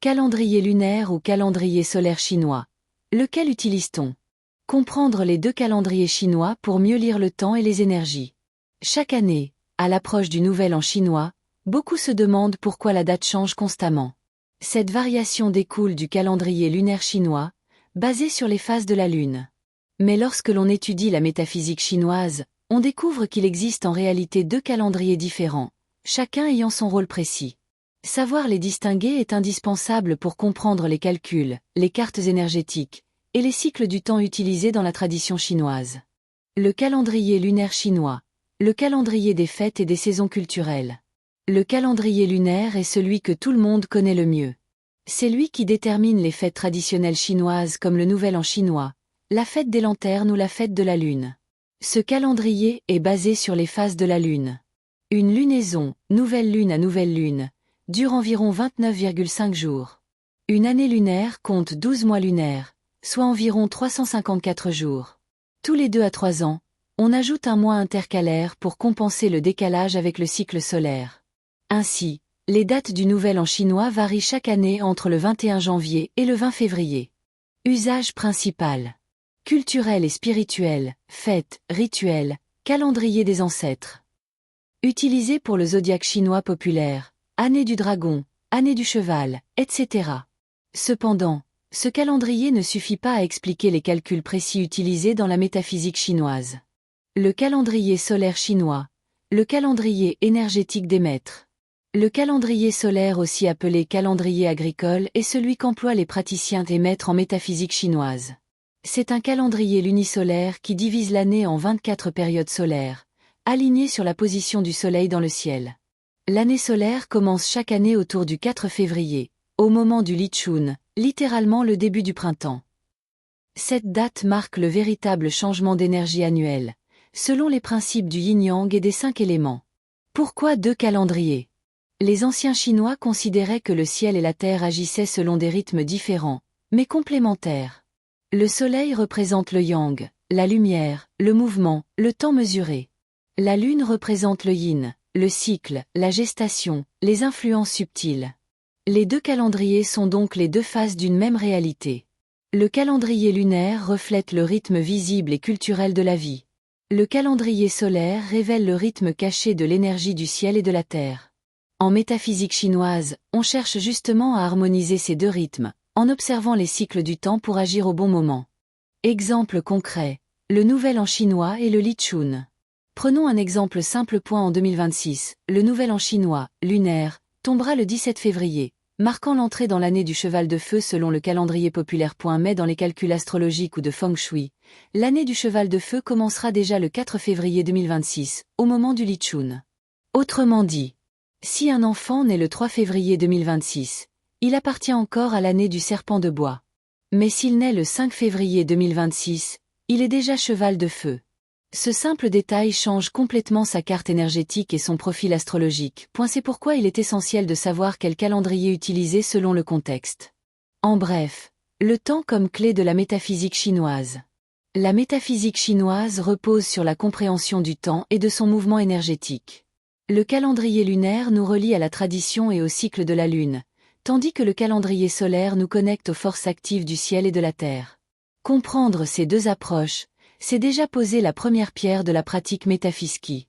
Calendrier lunaire ou calendrier solaire chinois. Lequel utilise-t-on? Comprendre les deux calendriers chinois pour mieux lire le temps et les énergies. Chaque année, à l'approche du Nouvel An chinois, beaucoup se demandent pourquoi la date change constamment. Cette variation découle du calendrier lunaire chinois, basé sur les phases de la Lune. Mais lorsque l'on étudie la métaphysique chinoise, on découvre qu'il existe en réalité deux calendriers différents, chacun ayant son rôle précis. Savoir les distinguer est indispensable pour comprendre les calculs, les cartes énergétiques, et les cycles du temps utilisés dans la tradition chinoise. Le calendrier lunaire chinois. Le calendrier des fêtes et des saisons culturelles. Le calendrier lunaire est celui que tout le monde connaît le mieux. C'est lui qui détermine les fêtes traditionnelles chinoises comme le Nouvel An chinois, la fête des lanternes ou la fête de la Lune. Ce calendrier est basé sur les phases de la Lune. Une lunaison, nouvelle lune à nouvelle lune, dure environ 29,5 jours. Une année lunaire compte 12 mois lunaires, soit environ 354 jours. Tous les 2 à 3 ans, on ajoute un mois intercalaire pour compenser le décalage avec le cycle solaire. Ainsi, les dates du Nouvel An chinois varient chaque année entre le 21 janvier et le 20 février. Usage principal. Culturel et spirituel, fêtes, rituels, calendrier des ancêtres. Utilisé pour le zodiaque chinois populaire, année du dragon, année du cheval, etc. Cependant, ce calendrier ne suffit pas à expliquer les calculs précis utilisés dans la métaphysique chinoise. Le calendrier solaire chinois. Le calendrier énergétique des maîtres. Le calendrier solaire, aussi appelé calendrier agricole, est celui qu'emploient les praticiens et maîtres en métaphysique chinoise. C'est un calendrier lunisolaire qui divise l'année en 24 périodes solaires, alignées sur la position du soleil dans le ciel. L'année solaire commence chaque année autour du 4 février, au moment du Lichun, littéralement le début du printemps. Cette date marque le véritable changement d'énergie annuel, selon les principes du yin-yang et des 5 éléments. Pourquoi deux calendriers? Les anciens Chinois considéraient que le ciel et la terre agissaient selon des rythmes différents, mais complémentaires. Le soleil représente le yang, la lumière, le mouvement, le temps mesuré. La lune représente le yin, le cycle, la gestation, les influences subtiles. Les deux calendriers sont donc les deux faces d'une même réalité. Le calendrier lunaire reflète le rythme visible et culturel de la vie. Le calendrier solaire révèle le rythme caché de l'énergie du ciel et de la terre. En métaphysique chinoise, on cherche justement à harmoniser ces deux rythmes, en observant les cycles du temps pour agir au bon moment. Exemple concret, le Nouvel An chinois et le Lichun. Prenons un exemple simple. En 2026, le Nouvel An chinois, lunaire, tombera le 17 février, marquant l'entrée dans l'année du cheval de feu selon le calendrier populaire. Mais dans les calculs astrologiques ou de feng shui, l'année du cheval de feu commencera déjà le 4 février 2026, au moment du Lichun. Autrement dit, si un enfant naît le 3 février 2026, il appartient encore à l'année du serpent de bois. Mais s'il naît le 5 février 2026, il est déjà cheval de feu. Ce simple détail change complètement sa carte énergétique et son profil astrologique. C'est pourquoi il est essentiel de savoir quel calendrier utiliser selon le contexte. En bref, le temps comme clé de la métaphysique chinoise. La métaphysique chinoise repose sur la compréhension du temps et de son mouvement énergétique. Le calendrier lunaire nous relie à la tradition et au cycle de la Lune, tandis que le calendrier solaire nous connecte aux forces actives du ciel et de la terre. Comprendre ces deux approches, c'est déjà poser la première pierre de la pratique métaphysique.